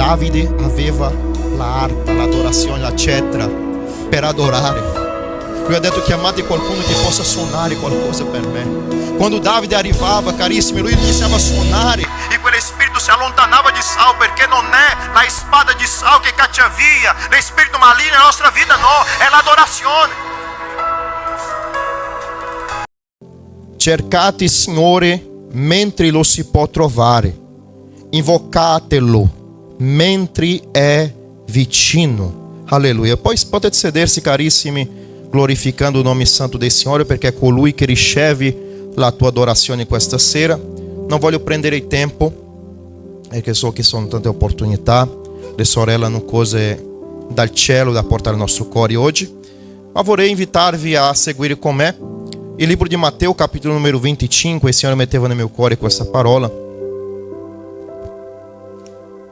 Davide aveva l'arpa, l'adorazione, la cetra per adorare. Lui ha detto: chiamate qualcuno che possa suonare qualcosa per me. Quando Davide arrivava, carissimi, lui iniziava a suonare e quel spirito si allontanava di Saul, perché non è la spada di Saul che caccia via lo spirito maligno nella nostra vita, no, è l'adorazione. Cercate il Signore mentre lo si può trovare, invocatelo mentre è vicino. Alleluia. Poi potete sedersi, carissimi, glorificando o nome santo del Signore, perché è colui che riceve la tua adorazione questa sera. Non voglio prendere il tempo, perché so che sono tante opportunità, le sorelle hanno cose dal cielo da portare al nostro cuore oggi, ma vorrei invitarvi a seguire con me il libro di Matteo, capitolo numero 25. Il Signore metteva nel mio cuore questa parola.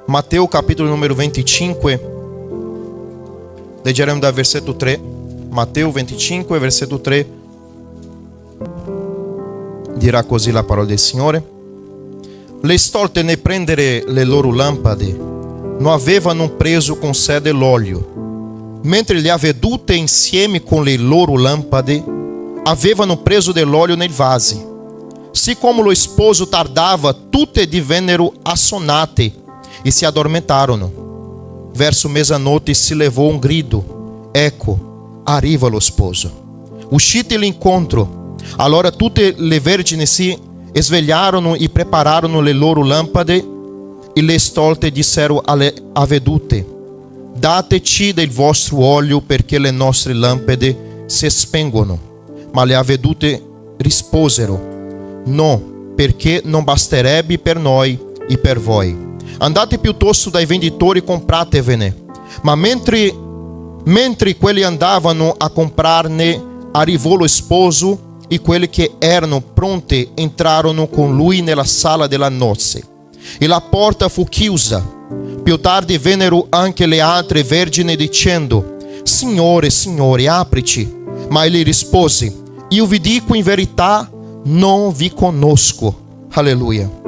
Matteo, capitolo numero 25, leggeremo dal versetto 3. Matteo 25, versetto 3, dirà così la parola del Signore: le stolte nel prendere le loro lampade non avevano preso con sé dell'olio, mentre le avvedute insieme con le loro lampade avevano preso dell'olio nei vasi. Siccome lo sposo tardava, tutte divennero assonnate e si addormentarono. Verso mezzanotte si levò un grido: ecco, arriva lo sposo, uscite all'incontro. Allora tutte le vergini si svegliarono e prepararono le loro lampade, e le stolte dissero alle avvedute: dateci del vostro olio, perché le nostre lampade si spengono. Ma le avvedute risposero: no, perché non basterebbe per noi e per voi. Andate piuttosto dai venditori e compratevene. Ma mentre quelli andavano a comprarne, arrivò lo sposo, e quelli che erano pronti entrarono con lui nella sala della nozze, e la porta fu chiusa. Più tardi vennero anche le altre vergini dicendo: Signore, Signore, aprici. Ma egli rispose: io vi dico in verità, non vi conosco. Alleluia.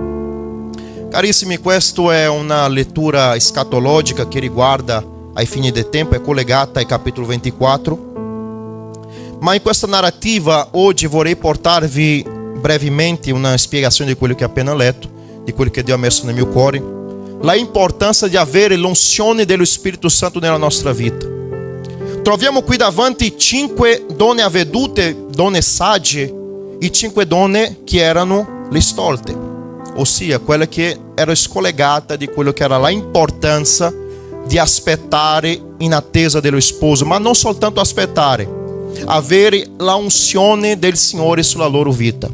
Carissimi, questa è una lettura escatologica che riguarda ai fini del tempo, è collegata al capitolo 24. Ma in questa narrativa oggi vorrei portarvi brevemente una spiegazione di quello che ho appena letto, di quello che Dio ha messo nel mio cuore, la importanza di avere l'unzione dello Spirito Santo nella nostra vita. Troviamo qui davanti 5 donne avvedute, donne sagge, e 5 donne che erano le stolte, ossia quelle che erano scollegate di quello che era la importanza di aspettare in attesa dello sposo, ma non soltanto aspettare, avere la unzione del Signore sulla loro vita.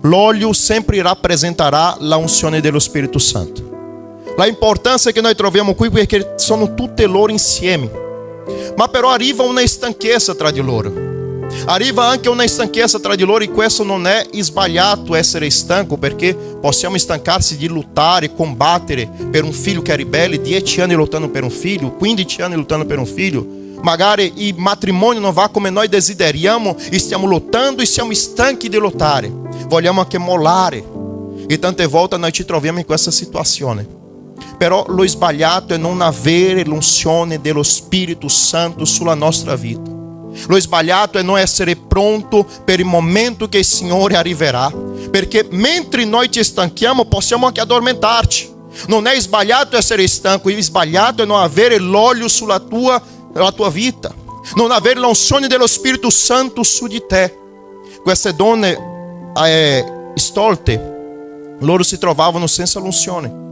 L'olio sempre rappresenterà la unzione dello Spirito Santo. La importanza che noi troviamo qui, perché sono tutte loro insieme. Ma però arriva una stanchezza tra di loro. Arriva anche una stanchezza tra di loro, e questo non è sbagliato essere stanco, perché possiamo stancarsi di lottare, combattere per un figlio che è ribelle, 10 anni lottando per un figlio, 15 anni lottando per un figlio. Magari il matrimonio non va come noi desideriamo e stiamo lottando e siamo stanchi di lottare. Vogliamo anche mollare. E tante volte noi ci troviamo in questa situazione. Però lo sbagliato è non avere l'unzione dello Spirito Santo sulla nostra vita. Lo sbagliato è non essere pronto per il momento che il Signore arriverà, perché mentre noi ci stanchiamo possiamo anche addormentarci. Non è sbagliato essere stanco, il sbagliato è non avere l'olio sulla tua vita, non avere l'unzione dello Spirito Santo su di te. Queste donne stolte, loro si trovavano senza l'unzione,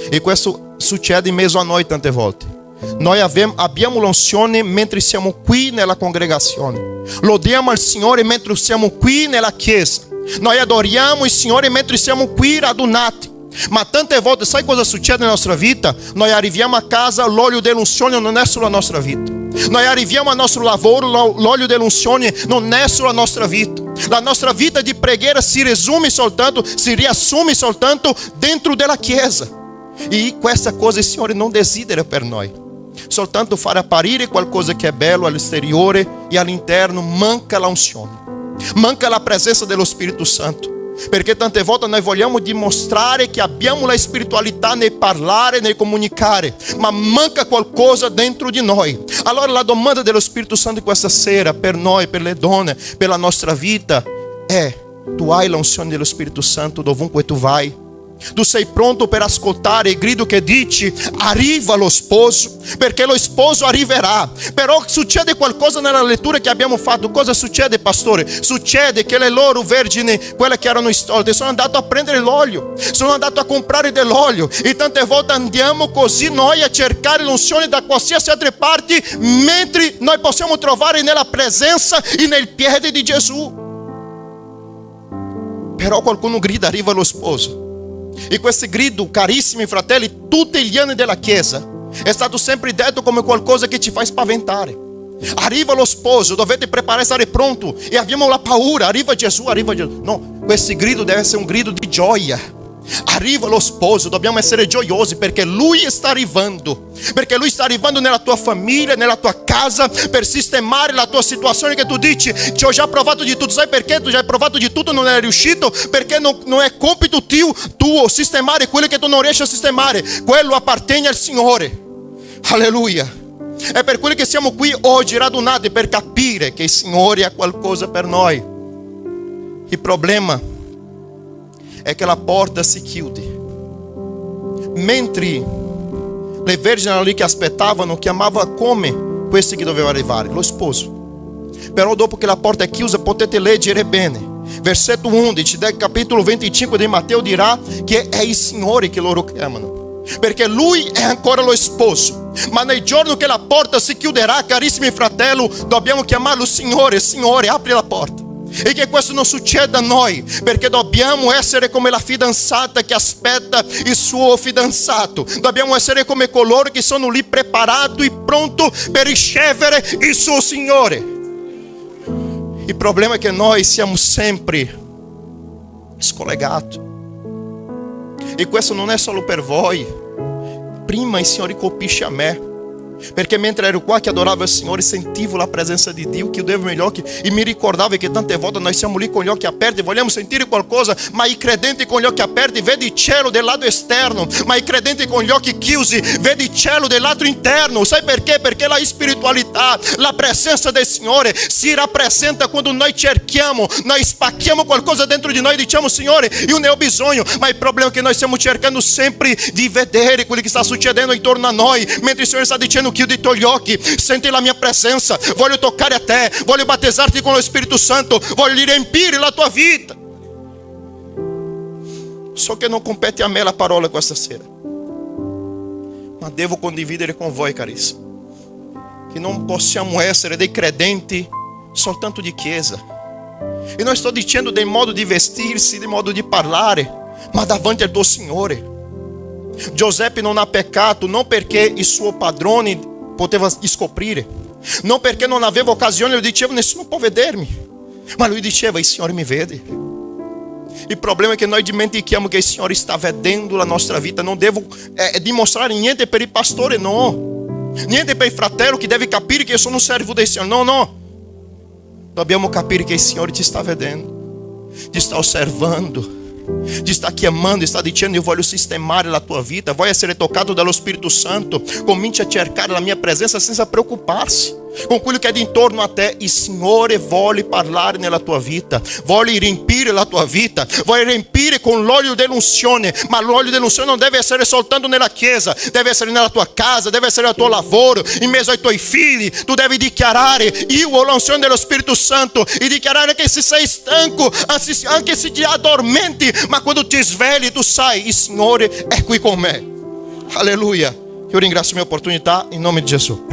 e questo succede in mezzo a noi tante volte. Noi abbiamo l'unzione mentre siamo qui nella congregazione, lodiamo il Signore mentre siamo qui nella chiesa, noi adoriamo il Signore mentre siamo qui radunati. Ma tante volte, sai cosa succede nella nostra vita? Noi arriviamo a casa, l'olio dell'unzione non è sulla nostra vita. Noi arriviamo al nostro lavoro, l'olio dell'unzione non è sulla nostra vita. La nostra vita di preghiera si riassume soltanto dentro della chiesa. E questa cosa il Signore non desidera per noi. Soltanto fare apparire qualcosa che è bello all'esteriore, e all'interno manca l'unzione, manca la presenza dello Spirito Santo. Perché tante volte noi vogliamo dimostrare che abbiamo la spiritualità nel parlare, nel comunicare, ma manca qualcosa dentro di noi. Allora la domanda dello Spirito Santo questa sera per noi, per le donne, per la nostra vita è: tu hai l'unzione dello Spirito Santo dovunque tu vai? Tu sei pronto per ascoltare il grido che dici arriva lo sposo? Perché lo sposo arriverà. Però succede qualcosa nella lettura che abbiamo fatto. Cosa succede, pastore? Succede che le loro vergini, quelle che erano stolte, sono andate a prendere l'olio, sono andate a comprare dell'olio. E tante volte andiamo così noi a cercare l'unzione da qualsiasi altra parte, mentre noi possiamo trovare nella presenza e nel piede di Gesù. Però qualcuno grida arriva lo sposo. E questo grido, carissimi fratelli, tutti gli anni della Chiesa è stato sempre detto come qualcosa che ci fa spaventare. Arriva lo sposo, dovete preparare, stare pronto. E abbiamo la paura, arriva Gesù, arriva Gesù. No, questo grido deve essere un grido di gioia. Arriva lo sposo, dobbiamo essere gioiosi perché Lui sta arrivando. Perché Lui sta arrivando nella tua famiglia, nella tua casa, per sistemare la tua situazione che tu dici: ci ho già provato di tutto. Sai perché tu già hai provato di tutto e non è riuscito? Perché non è compito tuo sistemare quello che tu non riesci a sistemare. Quello appartiene al Signore. Alleluia. È per quello che siamo qui oggi radunati, per capire che il Signore ha qualcosa per noi. Il problema è che la porta si chiude. Mentre le vergini erano lì che aspettavano, chiamava come questi che doveva arrivare? Lo sposo. Però dopo che la porta è chiusa potete leggere bene. Versetto 11 del capitolo 25 di Matteo dirà che è il Signore che loro chiamano. Perché Lui è ancora lo sposo. Ma nel giorno che la porta si chiuderà, carissimi fratelli, dobbiamo chiamarlo Signore. Signore, apri la porta. E che questo non succeda a noi, perché dobbiamo essere come la fidanzata che aspetta il suo fidanzato. Dobbiamo essere come coloro che sono lì preparati e pronti per ricevere il suo Signore. Il problema è che noi siamo sempre scollegati. E questo non è solo per voi. Prima il Signore colpisce a me. Perché mentre ero qua che adoravo il Signore, sentivo la presenza di Dio, chiudevo i miei occhi e mi ricordavo che tante volte noi siamo lì con gli occhi aperti, vogliamo sentire qualcosa, ma i credenti con gli occhi aperti vedi il cielo del lato esterno, ma i credenti con gli occhi chiusi vedi il cielo del lato interno. Sai perché? Perché la spiritualità, la presenza del Signore si rappresenta quando noi cerchiamo, noi spacchiamo qualcosa dentro di noi e diciamo: Signore, io ne ho bisogno. Ma il problema è che noi stiamo cercando sempre di vedere quello che sta succedendo intorno a noi, mentre il Signore sta dicendo: chiudi i tuoi occhi, senti la mia presenza, voglio toccare a te, voglio battezzarti con lo Spirito Santo, voglio riempire la tua vita. So che non compete a me la parola questa sera, ma devo condividere con voi, carissimi, che non possiamo essere dei credenti soltanto di chiesa. E non sto dicendo del modo di vestirsi, del modo di parlare, ma davanti al tuo Signore. Giuseppe non ha peccato non perché il suo padrone poteva scoprire, non perché non aveva occasione. Lui diceva: nessuno può vedermi, ma lui diceva: il Signore mi vede. Il problema è che noi dimentichiamo che il Signore sta vedendo la nostra vita. Non devo dimostrare niente per il pastore, no, niente per il fratello che deve capire che io sono un servo del Signore. No, dobbiamo capire che il Signore ti sta vedendo, ti sta osservando, ti sta chiamando, sta dicendo: io voglio sistemare la tua vita, vuoi essere toccato dallo Spirito Santo, comincia a cercare la mia presenza senza preoccuparsi con quello che è intorno a te. Il Signore vuole parlare nella tua vita, vuole riempire la tua vita, vuole riempire con l'olio dell'unzione. Ma l'olio dell'unzione non deve essere soltanto nella chiesa, deve essere nella tua casa, deve essere al tuo lavoro, in mezzo ai tuoi figli. Tu devi dichiarare: io ho l'unzione dello Spirito Santo, e dichiarare che se sei stanco, anche se ti addormenti, ma quando ti svegli tu sai: il Signore è qui con me. Alleluia. Io ringrazio la mia opportunità in nome di Gesù.